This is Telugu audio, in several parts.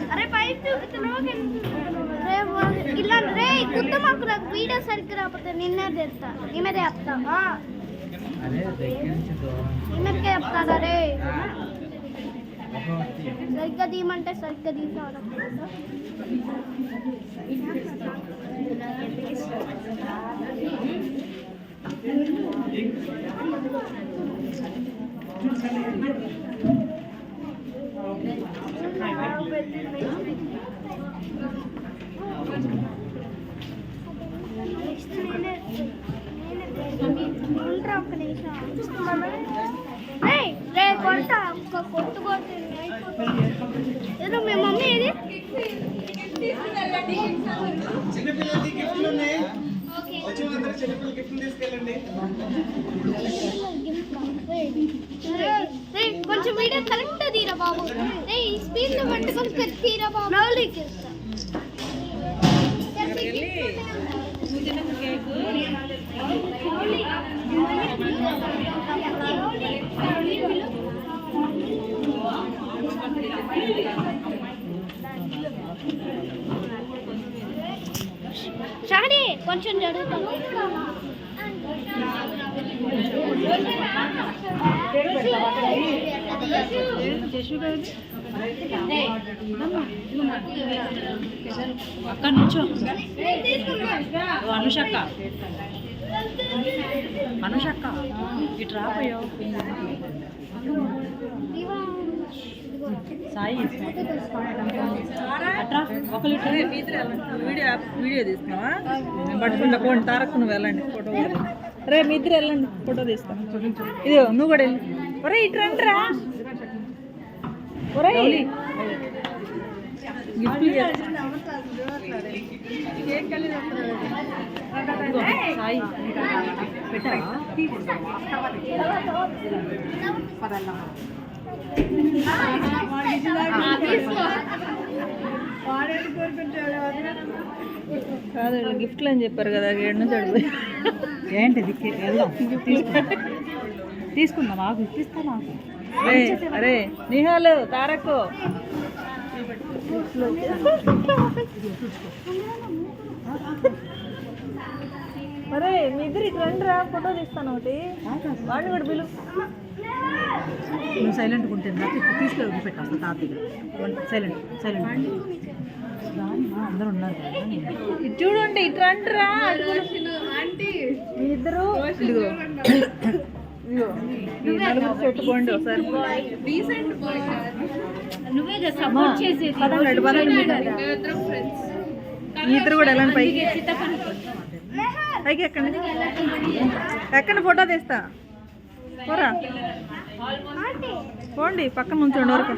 अरे पाइप ఇలా రే కుత్త మాకు వీడియో సరిగ్గా రాకపోతే నిన్నే తెస్తా నిన్నదే చెప్తా నిన్నకే చెప్తాడా రే సరిగ్గా తీయమంటే సరిగ్గా తీసా ఏదో మీ మమ్మీ ఏది కొంచెం వీడియో కరెక్ట్ తీరా బాబు స్పీడ్ లో పట్టుకొని తీరా బాబు షాడి కొంచెం జరుగుతుంది అక్క నుంచో అనుషక్క అనుషక్క ఇటు రాపోయో సాయి అట్రా ఒక లీటర్ వీడియో తీస్తున్నావా పట్టుకుంటా పోండి తారక్ నువ్వు వెళ్ళండి ఫోటో రే మీ ఇద్దరు వెళ్ళండి ఫోటో తీస్తాను ఇది నువ్వు కూడా వెళ్ళి ఒరే ఇటు రండిరా ఒరే సాయి పెట్టావా కాదు గిఫ్ట్లు అని చెప్పారు కదా ఏడు నుంచి అడిగి ఏంటిది వెళ్దాం తీసుకుందాం మాకు ఇప్పిస్తా నాకు అరే నిహాలు తారకు అరే మీ ఇద్దరు ఇటు రండి రా ఫోటో తీస్తాను ఒకటి వాడిని కూడా పిలు నువ్వు సైలెంట్గా ఉంటే తీసుకెళ్ళి పెట్టేస్తా తాతయ్య సైలెంట్ అందరూ ఉన్నారు కదా ఇటు చూడండి ఇటు రండి రా మీ ఇద్దరు నలుగురు పెట్టుకోండి ఒకసారి మీ ఇద్దరు కూడా ఎలా పైకి పైకి ఎక్కడ ఫోటో తీస్తా పోరా పోండి పక్కన ఉంచండి వరకు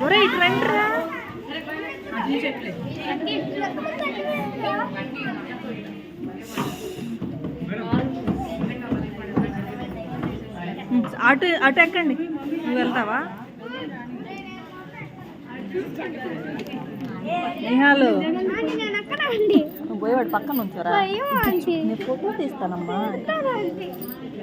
ఒరే ఇటు రండిరా అటు అటు ఎక్కండి నువ్వు వెళ్తావా నిహాలు పోయేవాడు పక్కన ఉంచారా నేను ఫోటో తీస్తానమ్మా